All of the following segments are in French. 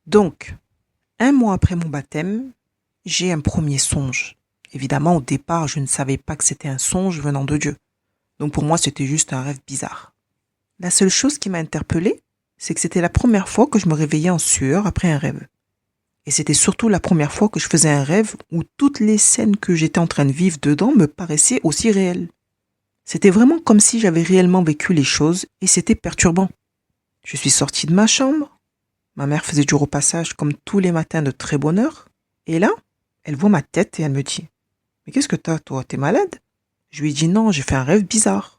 Donc, 1 mois après mon baptême, j'ai un premier songe. Évidemment, au départ, je ne savais pas que c'était un songe venant de Dieu. Donc pour moi, c'était juste un rêve bizarre. La seule chose qui m'a interpellée, c'est que c'était la première fois que je me réveillais en sueur après un rêve. Et c'était surtout la première fois que je faisais un rêve où toutes les scènes que j'étais en train de vivre dedans me paraissaient aussi réelles. C'était vraiment comme si j'avais réellement vécu les choses et c'était perturbant. Je suis sortie de ma chambre. Ma mère faisait du repassage comme tous les matins de très bonne heure. Et là, elle voit ma tête et elle me dit: « Mais qu'est-ce que t'as, toi? T'es malade ?» Je lui dis: « Non, j'ai fait un rêve bizarre. »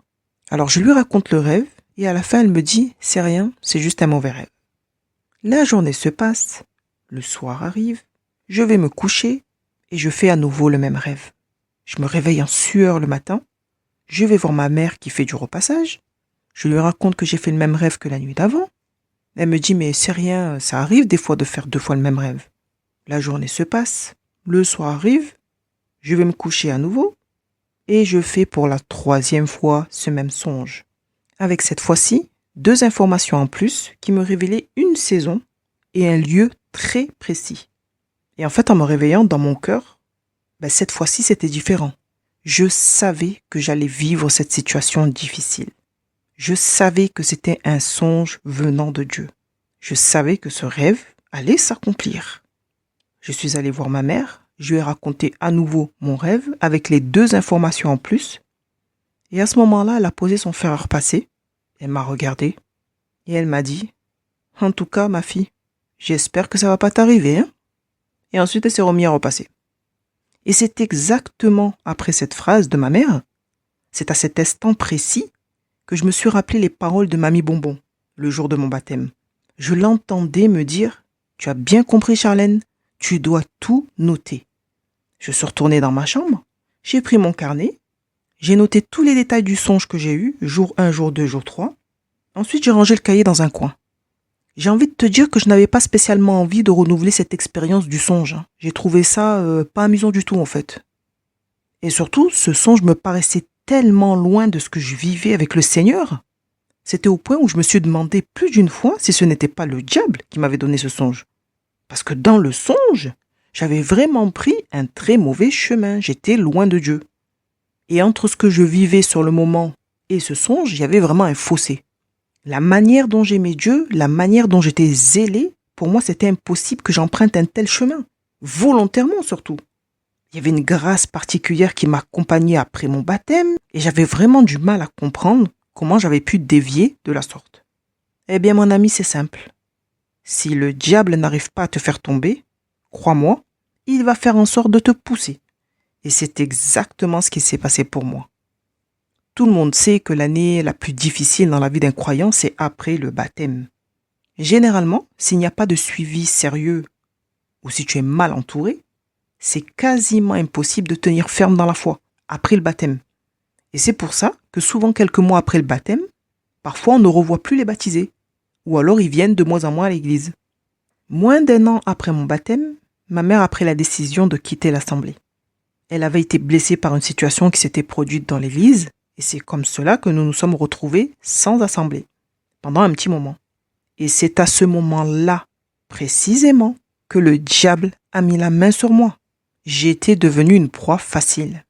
Alors je lui raconte le rêve et à la fin elle me dit: « C'est rien, c'est juste un mauvais rêve. » La journée se passe, le soir arrive, je vais me coucher et je fais à nouveau le même rêve. Je me réveille en sueur le matin, je vais voir ma mère qui fait du repassage, je lui raconte que j'ai fait le même rêve que la nuit d'avant. Elle me dit: « Mais c'est rien, ça arrive des fois de faire 2 fois le même rêve. » La journée se passe, le soir arrive, je vais me coucher à nouveau et je fais pour la 3e fois ce même songe. Avec cette fois-ci, 2 informations en plus qui me révélaient une saison et un lieu très précis. Et en fait, en me réveillant dans mon cœur, cette fois-ci c'était différent. Je savais que j'allais vivre cette situation difficile. Je savais que c'était un songe venant de Dieu. Je savais que ce rêve allait s'accomplir. Je suis allé voir ma mère, je lui ai raconté à nouveau mon rêve avec les 2 informations en plus. Et à ce moment-là, elle a posé son fer à repasser, elle m'a regardé et elle m'a dit: « En tout cas, ma fille, j'espère que ça va pas t'arriver, hein ?» Et ensuite, elle s'est remise à repasser. Et c'est exactement après cette phrase de ma mère, c'est à cet instant précis que je me suis rappelé les paroles de Mamie Bonbon, le jour de mon baptême. Je l'entendais me dire: « Tu as bien compris, Charlène, tu dois tout noter. » Je suis retournée dans ma chambre, j'ai pris mon carnet, j'ai noté tous les détails du songe que j'ai eu, jour 1, jour 2, jour 3. Ensuite, j'ai rangé le cahier dans un coin. J'ai envie de te dire que je n'avais pas spécialement envie de renouveler cette expérience du songe. J'ai trouvé ça pas amusant du tout en fait. Et surtout, ce songe me paraissait tellement loin de ce que je vivais avec le Seigneur. C'était au point où je me suis demandé plus d'une fois si ce n'était pas le diable qui m'avait donné ce songe. Parce que dans le songe, j'avais vraiment pris un très mauvais chemin. J'étais loin de Dieu. Et entre ce que je vivais sur le moment et ce songe, il y avait vraiment un fossé. La manière dont j'aimais Dieu, la manière dont j'étais zélé, pour moi c'était impossible que j'emprunte un tel chemin. Volontairement surtout. Il y avait une grâce particulière qui m'accompagnait après mon baptême et j'avais vraiment du mal à comprendre comment j'avais pu dévier de la sorte. Eh bien mon ami, c'est simple. Si le diable n'arrive pas à te faire tomber, crois-moi, il va faire en sorte de te pousser. Et c'est exactement ce qui s'est passé pour moi. Tout le monde sait que l'année la plus difficile dans la vie d'un croyant, c'est après le baptême. Généralement, s'il n'y a pas de suivi sérieux ou si tu es mal entouré, c'est quasiment impossible de tenir ferme dans la foi après le baptême. Et c'est pour ça que souvent quelques mois après le baptême, parfois on ne revoit plus les baptisés, ou alors ils viennent de moins en moins à l'église. Moins d'1 an après mon baptême, ma mère a pris la décision de quitter l'assemblée. Elle avait été blessée par une situation qui s'était produite dans l'église, et c'est comme cela que nous nous sommes retrouvés sans assemblée, pendant un petit moment. Et c'est à ce moment-là, précisément, que le diable a mis la main sur moi. J'étais devenue une proie facile.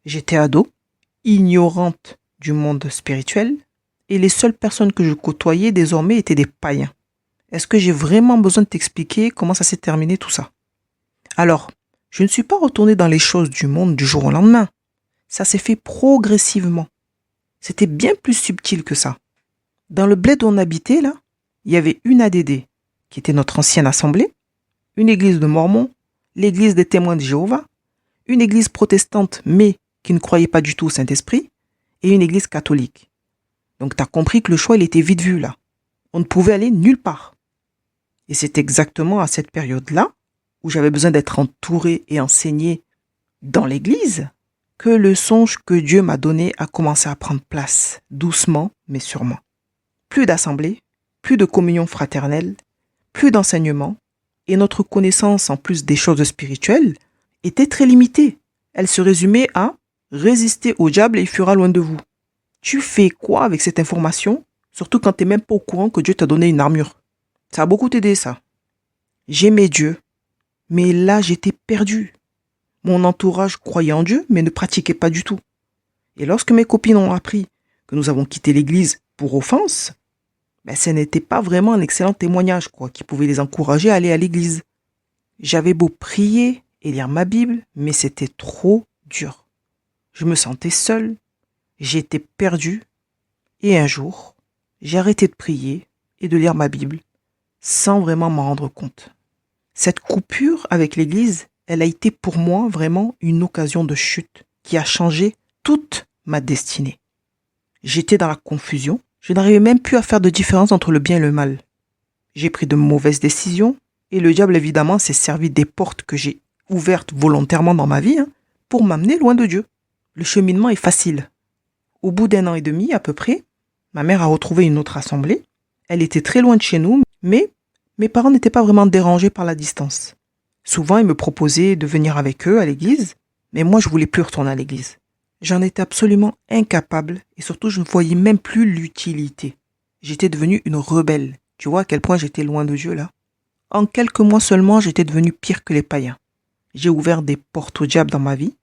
J'étais ado, ignorante du monde spirituel, et les seules personnes que je côtoyais désormais étaient des païens. Est-ce que j'ai vraiment besoin de t'expliquer comment ça s'est terminé tout ça? Alors, je ne suis pas retournée dans les choses du monde du jour au lendemain. Ça s'est fait progressivement. C'était bien plus subtil que ça. Dans le bled où on habitait, là, il y avait une ADD, qui était notre ancienne assemblée, une église de Mormons, l'église des témoins de Jéhovah, une église protestante mais qui ne croyait pas du tout au Saint-Esprit, et une église catholique. Donc tu as compris que le choix il était vite vu là. On ne pouvait aller nulle part. Et c'est exactement à cette période-là, où j'avais besoin d'être entouré et enseigné dans l'église, que le songe que Dieu m'a donné a commencé à prendre place, doucement mais sûrement. Plus d'assemblée, plus de communion fraternelle, plus d'enseignement, et notre connaissance en plus des choses spirituelles était très limitée. Elle se résumait à « résister au diable et il fuira loin de vous ». Tu fais quoi avec cette information, surtout quand tu n'es même pas au courant que Dieu t'a donné une armure? Ça a beaucoup t'aider ça. J'aimais Dieu, mais là j'étais perdue. Mon entourage croyait en Dieu, mais ne pratiquait pas du tout. Et lorsque mes copines ont appris que nous avons quitté l'église pour offense, ce n'était pas vraiment un excellent témoignage, qui pouvait les encourager à aller à l'église. J'avais beau prier et lire ma Bible, mais c'était trop dur. Je me sentais seule, j'étais perdue, et un jour, j'ai arrêté de prier et de lire ma Bible sans vraiment m'en rendre compte. Cette coupure avec l'église, elle a été pour moi vraiment une occasion de chute qui a changé toute ma destinée. J'étais dans la confusion, je n'arrivais même plus à faire de différence entre le bien et le mal. J'ai pris de mauvaises décisions et le diable évidemment s'est servi des portes que j'ai ouvertes volontairement dans ma vie pour m'amener loin de Dieu. Le cheminement est facile. Au bout d'1 an et demi à peu près, ma mère a retrouvé une autre assemblée. Elle était très loin de chez nous, mais mes parents n'étaient pas vraiment dérangés par la distance. Souvent, ils me proposaient de venir avec eux à l'église, mais moi, je voulais plus retourner à l'église. J'en étais absolument incapable et surtout, je ne voyais même plus l'utilité. J'étais devenue une rebelle. Tu vois à quel point j'étais loin de Dieu là? En quelques mois seulement, j'étais devenue pire que les païens. J'ai ouvert des portes au diable dans ma vie.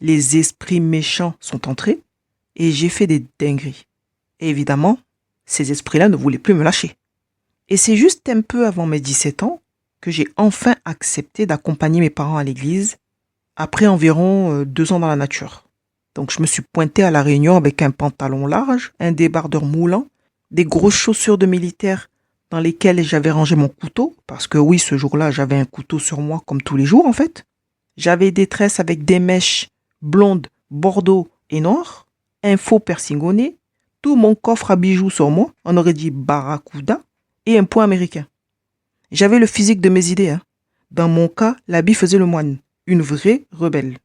Les esprits méchants sont entrés et j'ai fait des dingueries. Et évidemment, ces esprits-là ne voulaient plus me lâcher. Et c'est juste un peu avant mes 17 ans que j'ai enfin accepté d'accompagner mes parents à l'église après environ 2 ans dans la nature. Donc je me suis pointée à la réunion avec un pantalon large, un débardeur moulant, des grosses chaussures de militaire dans lesquelles j'avais rangé mon couteau, parce que oui, ce jour-là, j'avais un couteau sur moi comme tous les jours en fait. J'avais des tresses avec des mèches blondes, bordeaux et noires, un faux piercing au nez, tout mon coffre à bijoux sur moi, on aurait dit barracuda, et un poing américain. J'avais le physique de mes idées. Dans mon cas, l'habit faisait le moine, une vraie rebelle.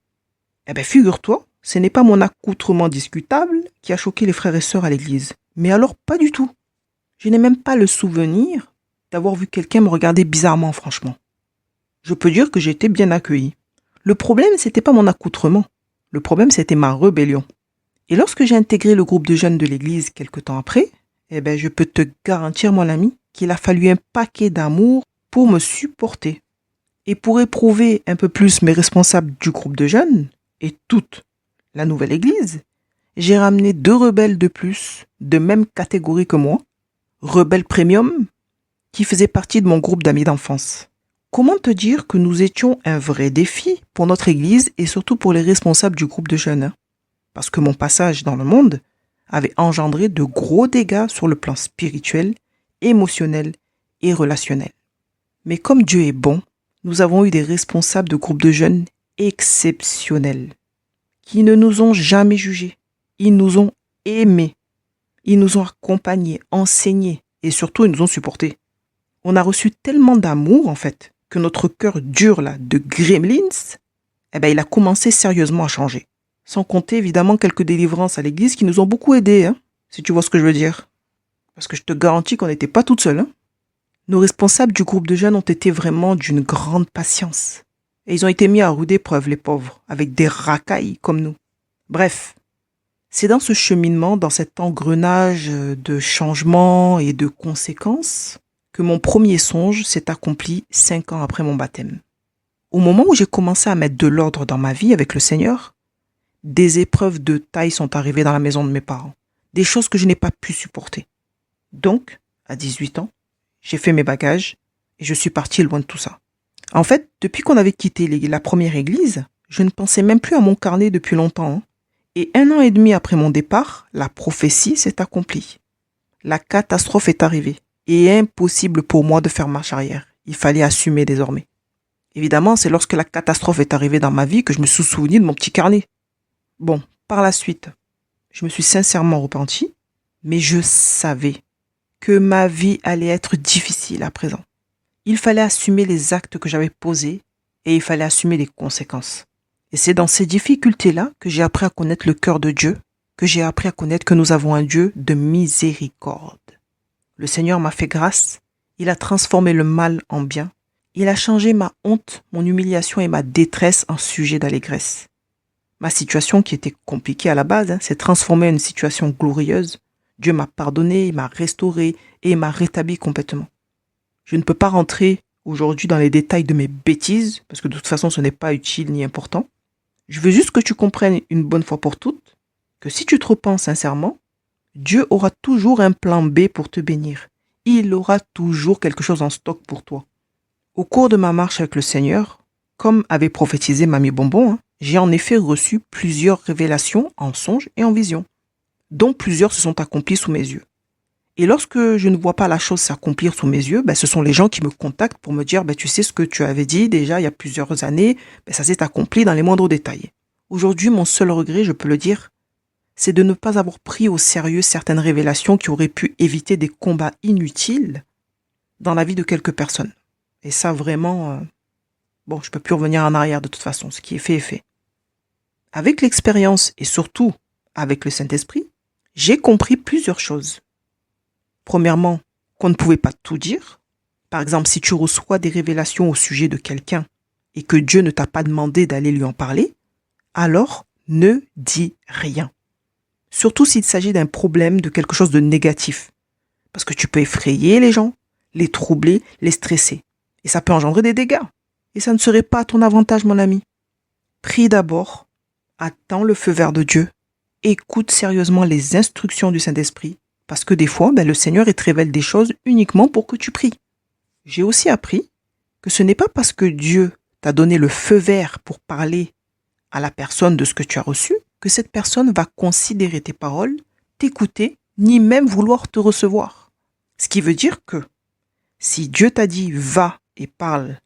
Figure-toi, ce n'est pas mon accoutrement discutable qui a choqué les frères et sœurs à l'église. Mais alors, pas du tout. Je n'ai même pas le souvenir d'avoir vu quelqu'un me regarder bizarrement, franchement. Je peux dire que j'ai été bien accueilli. Le problème, c'était pas mon accoutrement. Le problème, c'était ma rébellion. Et lorsque j'ai intégré le groupe de jeunes de l'église quelque temps après, je peux te garantir, mon ami, qu'il a fallu un paquet d'amour pour me supporter. Et pour éprouver un peu plus mes responsables du groupe de jeunes et toute la nouvelle église, j'ai ramené 2 rebelles de plus, de même catégorie que moi, rebelles premium, qui faisaient partie de mon groupe d'amis d'enfance. Comment te dire que nous étions un vrai défi pour notre église et surtout pour les responsables du groupe de jeunes, parce que mon passage dans le monde avait engendré de gros dégâts sur le plan spirituel, émotionnel et relationnel. Mais comme Dieu est bon, nous avons eu des responsables de groupes de jeunes exceptionnels, qui ne nous ont jamais jugés. Ils nous ont aimés, ils nous ont accompagnés, enseignés et surtout ils nous ont supportés. On a reçu tellement d'amour en fait, que notre cœur dur là, de gremlins, il a commencé sérieusement à changer. Sans compter évidemment quelques délivrances à l'église qui nous ont beaucoup aidés, si tu vois ce que je veux dire. Parce que je te garantis qu'on n'était pas toutes seules. Nos responsables du groupe de jeunes ont été vraiment d'une grande patience. Et ils ont été mis à rude épreuve, les pauvres, avec des racailles comme nous. Bref, c'est dans ce cheminement, dans cet engrenage de changements et de conséquences, que mon premier songe s'est accompli 5 ans après mon baptême. Au moment où j'ai commencé à mettre de l'ordre dans ma vie avec le Seigneur, des épreuves de taille sont arrivées dans la maison de mes parents. Des choses que je n'ai pas pu supporter. Donc, à 18 ans, j'ai fait mes bagages et je suis partie loin de tout ça. En fait, depuis qu'on avait quitté la première église, je ne pensais même plus à mon carnet depuis longtemps. Et 1 an et demi après mon départ, la prophétie s'est accomplie. La catastrophe est arrivée et impossible pour moi de faire marche arrière. Il fallait assumer désormais. Évidemment, c'est lorsque la catastrophe est arrivée dans ma vie que je me suis souvenu de mon petit carnet. Bon, par la suite, je me suis sincèrement repentie, mais je savais que ma vie allait être difficile à présent. Il fallait assumer les actes que j'avais posés et il fallait assumer les conséquences. Et c'est dans ces difficultés-là que j'ai appris à connaître le cœur de Dieu, que j'ai appris à connaître que nous avons un Dieu de miséricorde. Le Seigneur m'a fait grâce, il a transformé le mal en bien, il a changé ma honte, mon humiliation et ma détresse en sujet d'allégresse. Ma situation qui était compliquée à la base s'est transformée en une situation glorieuse. Dieu m'a pardonné, il m'a restauré et il m'a rétabli complètement. Je ne peux pas rentrer aujourd'hui dans les détails de mes bêtises, parce que de toute façon ce n'est pas utile ni important. Je veux juste que tu comprennes une bonne fois pour toutes que si tu te repens sincèrement, Dieu aura toujours un plan B pour te bénir. Il aura toujours quelque chose en stock pour toi. Au cours de ma marche avec le Seigneur, comme avait prophétisé Mamie Bonbon, j'ai en effet reçu plusieurs révélations en songe et en vision, dont plusieurs se sont accomplies sous mes yeux. Et lorsque je ne vois pas la chose s'accomplir sous mes yeux, ce sont les gens qui me contactent pour me dire tu sais ce que tu avais dit déjà il y a plusieurs années, ça s'est accompli dans les moindres détails. Aujourd'hui, mon seul regret, je peux le dire, c'est de ne pas avoir pris au sérieux certaines révélations qui auraient pu éviter des combats inutiles dans la vie de quelques personnes. Et ça vraiment, je ne peux plus revenir en arrière de toute façon, ce qui est fait est fait. Avec l'expérience et surtout avec le Saint-Esprit, j'ai compris plusieurs choses. Premièrement, qu'on ne pouvait pas tout dire. Par exemple, si tu reçois des révélations au sujet de quelqu'un et que Dieu ne t'a pas demandé d'aller lui en parler, alors ne dis rien. Surtout s'il s'agit d'un problème, de quelque chose de négatif. Parce que tu peux effrayer les gens, les troubler, les stresser. Et ça peut engendrer des dégâts. Et ça ne serait pas à ton avantage, mon ami. Prie d'abord, attends le feu vert de Dieu, écoute sérieusement les instructions du Saint-Esprit, parce que des fois, le Seigneur te révèle des choses uniquement pour que tu pries. J'ai aussi appris que ce n'est pas parce que Dieu t'a donné le feu vert pour parler à la personne de ce que tu as reçu, que cette personne va considérer tes paroles, t'écouter, ni même vouloir te recevoir. Ce qui veut dire que si Dieu t'a dit « va et parle »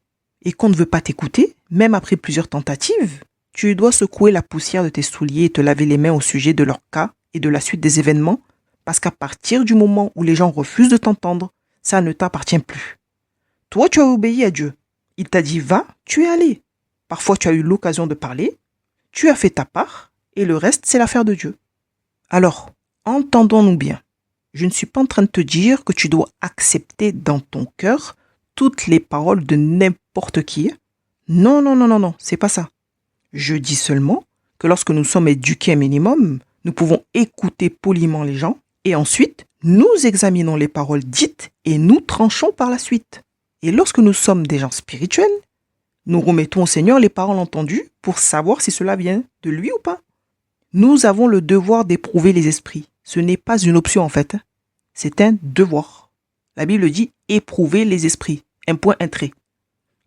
et qu'on ne veut pas t'écouter, même après plusieurs tentatives, tu dois secouer la poussière de tes souliers et te laver les mains au sujet de leur cas et de la suite des événements, parce qu'à partir du moment où les gens refusent de t'entendre, ça ne t'appartient plus. Toi, tu as obéi à Dieu. Il t'a dit « va », tu es allé. Parfois, tu as eu l'occasion de parler, tu as fait ta part, et le reste, c'est l'affaire de Dieu. Alors, entendons-nous bien. Je ne suis pas en train de te dire que tu dois accepter dans ton cœur toutes les paroles de n'importe qui. Non, c'est pas ça. Je dis seulement que lorsque nous sommes éduqués un minimum, nous pouvons écouter poliment les gens et ensuite, nous examinons les paroles dites et nous tranchons par la suite. Et lorsque nous sommes des gens spirituels, nous remettons au Seigneur les paroles entendues pour savoir si cela vient de lui ou pas. Nous avons le devoir d'éprouver les esprits. Ce n'est pas une option en fait. C'est un devoir. La Bible dit « éprouver les esprits ». Un point, un trait.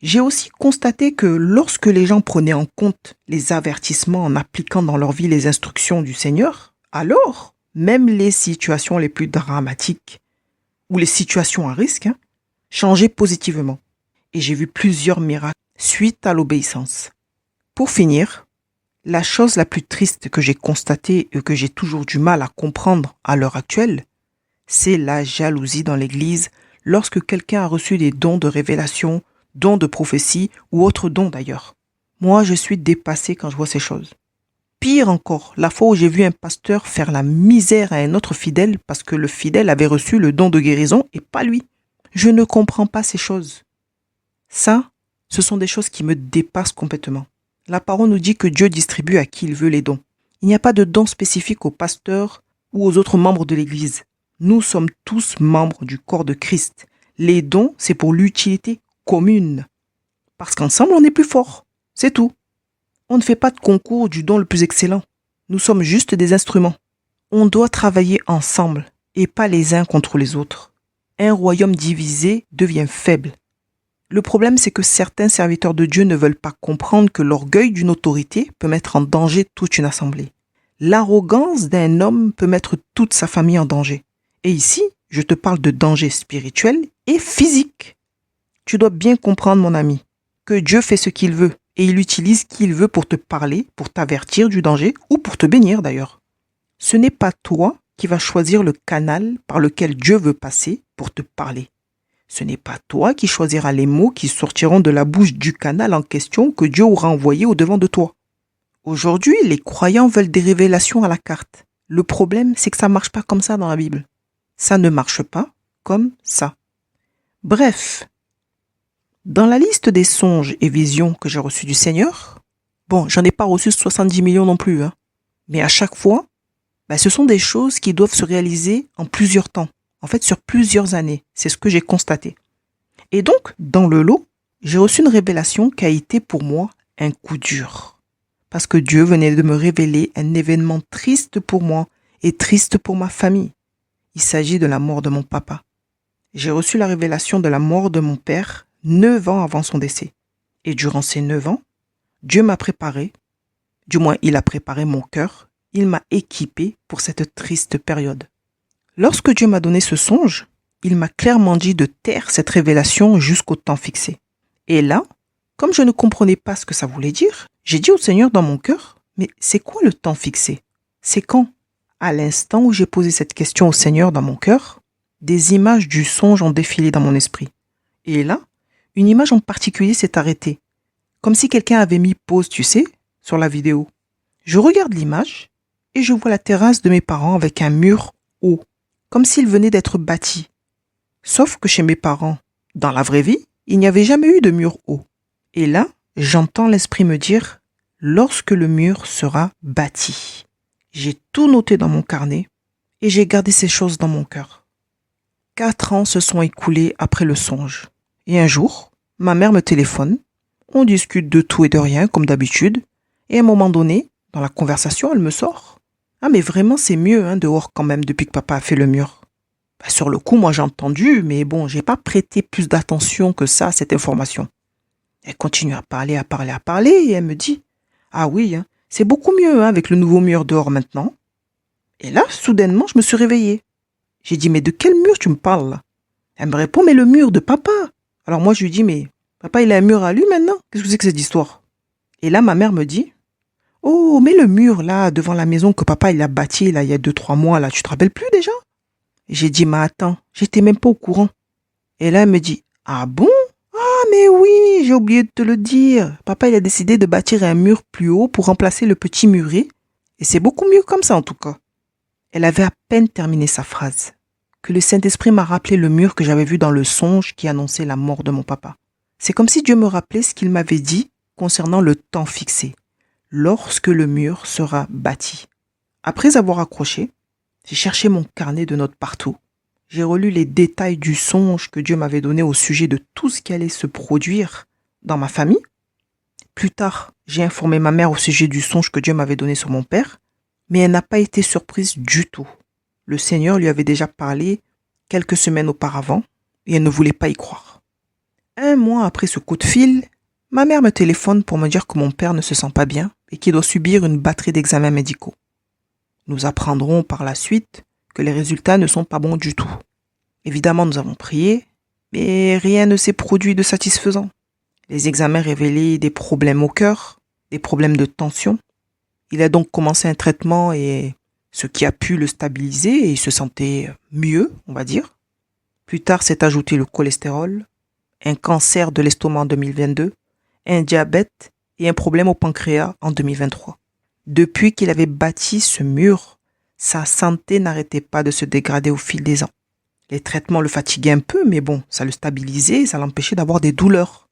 J'ai aussi constaté que lorsque les gens prenaient en compte les avertissements en appliquant dans leur vie les instructions du Seigneur, alors, même les situations les plus dramatiques ou les situations à risque changeaient positivement. Et j'ai vu plusieurs miracles suite à l'obéissance. Pour finir, la chose la plus triste que j'ai constatée et que j'ai toujours du mal à comprendre à l'heure actuelle, c'est la jalousie dans l'Église lorsque quelqu'un a reçu des dons de révélation, dons de prophétie ou autres dons d'ailleurs. Moi, je suis dépassé quand je vois ces choses. Pire encore, la fois où j'ai vu un pasteur faire la misère à un autre fidèle parce que le fidèle avait reçu le don de guérison et pas lui. Je ne comprends pas ces choses. Ça, ce sont des choses qui me dépassent complètement. La parole nous dit que Dieu distribue à qui il veut les dons. Il n'y a pas de don spécifique aux pasteurs ou aux autres membres de l'Église. Nous sommes tous membres du corps de Christ. Les dons, c'est pour l'utilité commune. Parce qu'ensemble, on est plus fort. C'est tout. On ne fait pas de concours du don le plus excellent. Nous sommes juste des instruments. On doit travailler ensemble et pas les uns contre les autres. Un royaume divisé devient faible. Le problème, c'est que certains serviteurs de Dieu ne veulent pas comprendre que l'orgueil d'une autorité peut mettre en danger toute une assemblée. L'arrogance d'un homme peut mettre toute sa famille en danger. Et ici, je te parle de danger spirituel et physique. Tu dois bien comprendre, mon ami, que Dieu fait ce qu'il veut et il utilise qui il veut pour te parler, pour t'avertir du danger ou pour te bénir d'ailleurs. Ce n'est pas toi qui vas choisir le canal par lequel Dieu veut passer pour te parler. Ce n'est pas toi qui choisiras les mots qui sortiront de la bouche du canal en question que Dieu aura envoyé au-devant de toi. Aujourd'hui, les croyants veulent des révélations à la carte. Le problème, c'est que ça ne marche pas comme ça dans la Bible. Ça ne marche pas comme ça. Bref, dans la liste des songes et visions que j'ai reçus du Seigneur, j'en ai pas reçu 70 millions non plus, mais à chaque fois, ce sont des choses qui doivent se réaliser en plusieurs temps. En fait, sur plusieurs années, c'est ce que j'ai constaté. Et donc, dans le lot, j'ai reçu une révélation qui a été pour moi un coup dur. Parce que Dieu venait de me révéler un événement triste pour moi et triste pour ma famille. Il s'agit de la mort de mon papa. J'ai reçu la révélation de la mort de mon père 9 ans avant son décès. Et durant ces 9 ans, Dieu m'a préparé, du moins il a préparé mon cœur, il m'a équipé pour cette triste période. Lorsque Dieu m'a donné ce songe, il m'a clairement dit de taire cette révélation jusqu'au temps fixé. Et là, comme je ne comprenais pas ce que ça voulait dire, j'ai dit au Seigneur dans mon cœur, mais c'est quoi le temps fixé? C'est quand? À l'instant où j'ai posé cette question au Seigneur dans mon cœur, des images du songe ont défilé dans mon esprit. Et là, une image en particulier s'est arrêtée. Comme si quelqu'un avait mis pause, tu sais, sur la vidéo. Je regarde l'image et je vois la terrasse de mes parents avec un mur haut, comme s'il venait d'être bâti. Sauf que chez mes parents, dans la vraie vie, il n'y avait jamais eu de mur haut. Et là, j'entends l'esprit me dire « lorsque le mur sera bâti ». J'ai tout noté dans mon carnet et j'ai gardé ces choses dans mon cœur. 4 ans se sont écoulés après le songe. Et un jour, ma mère me téléphone. On discute de tout et de rien, comme d'habitude. Et à un moment donné, dans la conversation, elle me sort. « Ah mais vraiment c'est mieux dehors quand même depuis que papa a fait le mur. » Sur le coup, moi j'ai entendu, mais bon, j'ai pas prêté plus d'attention que ça à cette information. Elle continue à parler, et elle me dit « Ah oui, c'est beaucoup mieux avec le nouveau mur dehors maintenant. » Et là, soudainement, je me suis réveillée. J'ai dit « Mais de quel mur tu me parles là ?» Elle me répond « Mais le mur de papa. » Alors moi je lui dis « Mais papa il a un mur à lui maintenant? Qu'est-ce que c'est que cette histoire ?» Et là ma mère me dit « Oh, mais le mur là, devant la maison que papa il a bâti là il y a 2-3 mois là, tu te rappelles plus déjà ?» Et j'ai dit « Mais attends, j'étais même pas au courant. » Et là elle me dit « Ah bon? Ah mais oui, j'ai oublié de te le dire. Papa il a décidé de bâtir un mur plus haut pour remplacer le petit muret. Et c'est beaucoup mieux comme ça en tout cas. » Elle avait à peine terminé sa phrase que le Saint-Esprit m'a rappelé le mur que j'avais vu dans le songe qui annonçait la mort de mon papa. C'est comme si Dieu me rappelait ce qu'il m'avait dit concernant le temps fixé, lorsque le mur sera bâti. Après avoir accroché, j'ai cherché mon carnet de notes partout. J'ai relu les détails du songe que Dieu m'avait donné au sujet de tout ce qui allait se produire dans ma famille. Plus tard, j'ai informé ma mère au sujet du songe que Dieu m'avait donné sur mon père, mais elle n'a pas été surprise du tout. Le Seigneur lui avait déjà parlé quelques semaines auparavant et elle ne voulait pas y croire. 1 mois après ce coup de fil, ma mère me téléphone pour me dire que mon père ne se sent pas bien et qu'il doit subir une batterie d'examens médicaux. Nous apprendrons par la suite que les résultats ne sont pas bons du tout. Évidemment, nous avons prié, mais rien ne s'est produit de satisfaisant. Les examens révélaient des problèmes au cœur, des problèmes de tension. Il a donc commencé un traitement et ce qui a pu le stabiliser et il se sentait mieux, on va dire. Plus tard s'est ajouté le cholestérol, un cancer de l'estomac en 2022, un diabète et un problème au pancréas en 2023. Depuis qu'il avait bâti ce mur, sa santé n'arrêtait pas de se dégrader au fil des ans. Les traitements le fatiguaient un peu, mais bon, ça le stabilisait et ça l'empêchait d'avoir des douleurs.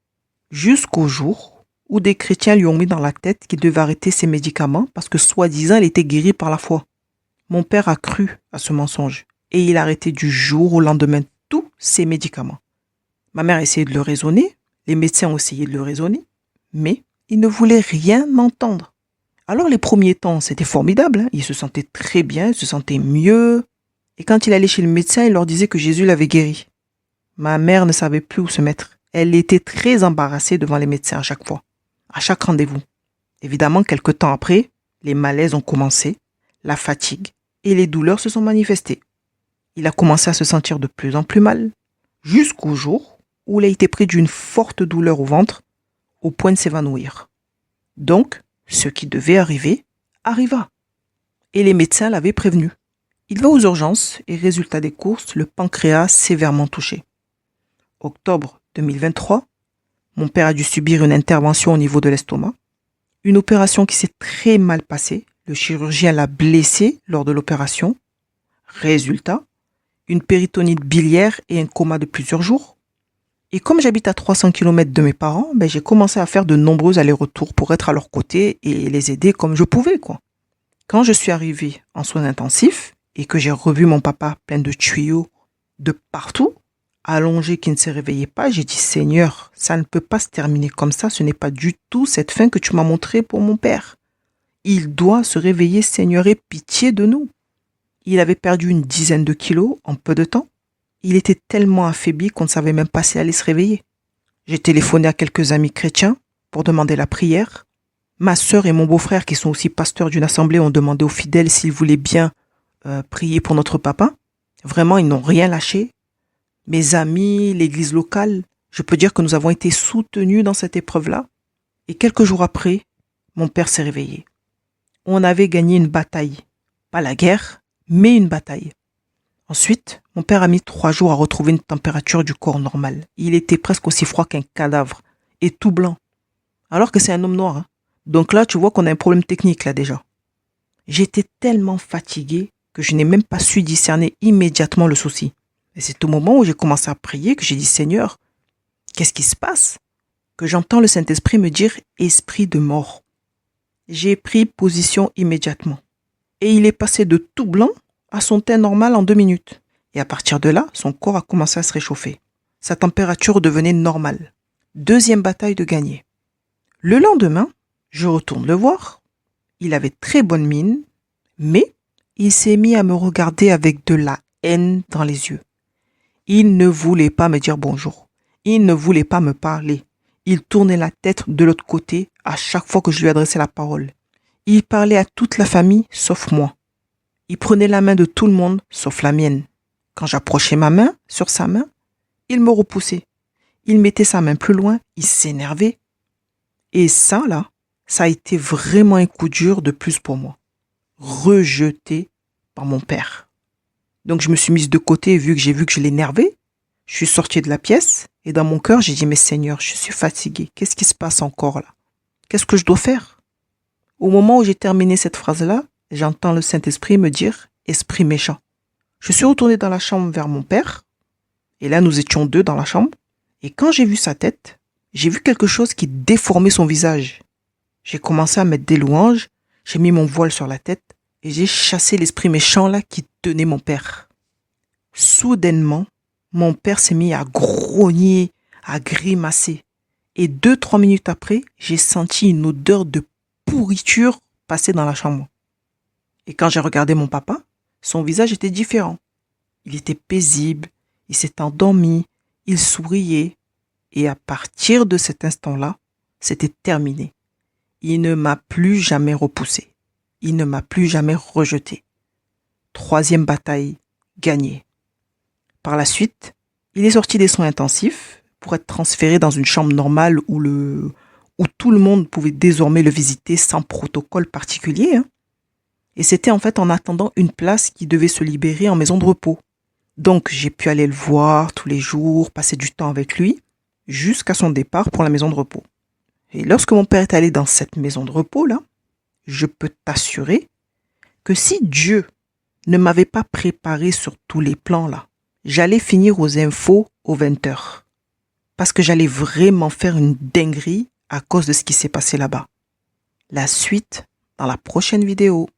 Jusqu'au jour où des chrétiens lui ont mis dans la tête qu'il devait arrêter ses médicaments parce que soi-disant il était guéri par la foi. Mon père a cru à ce mensonge et il a arrêté du jour au lendemain tous ses médicaments. Ma mère a essayé de le raisonner, les médecins ont essayé de le raisonner, mais il ne voulait rien entendre. Alors les premiers temps, c'était formidable, il se sentait très bien, il se sentait mieux. Et quand il allait chez le médecin, il leur disait que Jésus l'avait guéri. Ma mère ne savait plus où se mettre. Elle était très embarrassée devant les médecins à chaque fois, à chaque rendez-vous. Évidemment, quelque temps après, les malaises ont commencé, la fatigue et les douleurs se sont manifestées. Il a commencé à se sentir de plus en plus mal, jusqu'au jour où il a été pris d'une forte douleur au ventre, au point de s'évanouir. Donc, ce qui devait arriver, arriva. Et les médecins l'avaient prévenu. Il va aux urgences et résultat des courses, le pancréas sévèrement touché. Octobre 2023, mon père a dû subir une intervention au niveau de l'estomac. Une opération qui s'est très mal passée. Le chirurgien l'a blessé lors de l'opération. Résultat, une péritonite biliaire et un coma de plusieurs jours. Et comme j'habite à 300 km de mes parents, j'ai commencé à faire de nombreux allers-retours pour être à leur côté et les aider comme je pouvais, quoi. Quand je suis arrivée en soins intensifs et que j'ai revu mon papa plein de tuyaux de partout, allongé qui ne se réveillait pas. J'ai dit, Seigneur, ça ne peut pas se terminer comme ça. Ce n'est pas du tout cette fin que tu m'as montrée pour mon père. Il doit se réveiller, Seigneur, aie pitié de nous. Il avait perdu une dizaine de kilos en peu de temps. Il était tellement affaibli qu'on ne savait même pas s'il allait se réveiller. J'ai téléphoné à quelques amis chrétiens pour demander la prière. Ma sœur et mon beau-frère, qui sont aussi pasteurs d'une assemblée, ont demandé aux fidèles s'ils voulaient bien prier pour notre papa. Vraiment, ils n'ont rien lâché. Mes amis, l'église locale, je peux dire que nous avons été soutenus dans cette épreuve-là. Et quelques jours après, mon père s'est réveillé. On avait gagné une bataille. Pas la guerre, mais une bataille. Ensuite, mon père a mis 3 jours à retrouver une température du corps normale. Il était presque aussi froid qu'un cadavre et tout blanc. Alors que c'est un homme noir. Donc là, tu vois qu'on a un problème technique là déjà. J'étais tellement fatigué que je n'ai même pas su discerner immédiatement le souci. Et c'est au moment où j'ai commencé à prier que j'ai dit, Seigneur, qu'est-ce qui se passe? Que j'entends le Saint-Esprit me dire, esprit de mort. J'ai pris position immédiatement. Et il est passé de tout blanc à son teint normal en 2 minutes. Et à partir de là, son corps a commencé à se réchauffer. Sa température devenait normale. 2e bataille de gagner. Le lendemain, je retourne le voir. Il avait très bonne mine, mais il s'est mis à me regarder avec de la haine dans les yeux. Il ne voulait pas me dire bonjour. Il ne voulait pas me parler. Il tournait la tête de l'autre côté à chaque fois que je lui adressais la parole. Il parlait à toute la famille sauf moi. Il prenait la main de tout le monde sauf la mienne. Quand j'approchais ma main sur sa main, il me repoussait. Il mettait sa main plus loin, il s'énervait. Et ça, là, ça a été vraiment un coup dur de plus pour moi. Rejeté par mon père. Donc je me suis mise de côté et j'ai vu que je l'énervais. Je suis sortie de la pièce et dans mon cœur, j'ai dit, mais Seigneur, je suis fatiguée. Qu'est-ce qui se passe encore là? Qu'est-ce que je dois faire? Au moment où j'ai terminé cette phrase-là, j'entends le Saint-Esprit me dire, esprit méchant. Je suis retournée dans la chambre vers mon père. Et là, nous étions 2 dans la chambre. Et quand j'ai vu sa tête, j'ai vu quelque chose qui déformait son visage. J'ai commencé à mettre des louanges, j'ai mis mon voile sur la tête et j'ai chassé l'esprit méchant là qui tenait mon père. Soudainement, mon père s'est mis à grogner, à grimacer. Et 2-3 minutes après, j'ai senti une odeur de pourriture passer dans la chambre. Et quand j'ai regardé mon papa, son visage était différent. Il était paisible, il s'est endormi, il souriait. Et à partir de cet instant-là, c'était terminé. Il ne m'a plus jamais repoussé. Il ne m'a plus jamais rejeté. 3e bataille gagnée. Par la suite, il est sorti des soins intensifs pour être transféré dans une chambre normale où tout le monde pouvait désormais le visiter sans protocole particulier. Et c'était en fait en attendant une place qui devait se libérer en maison de repos. Donc j'ai pu aller le voir tous les jours, passer du temps avec lui, jusqu'à son départ pour la maison de repos. Et lorsque mon père est allé dans cette maison de repos-là, je peux t'assurer que si Dieu ne m'avait pas préparé sur tous les plans là, j'allais finir aux infos aux 20h. Parce que j'allais vraiment faire une dinguerie à cause de ce qui s'est passé là-bas. La suite dans la prochaine vidéo.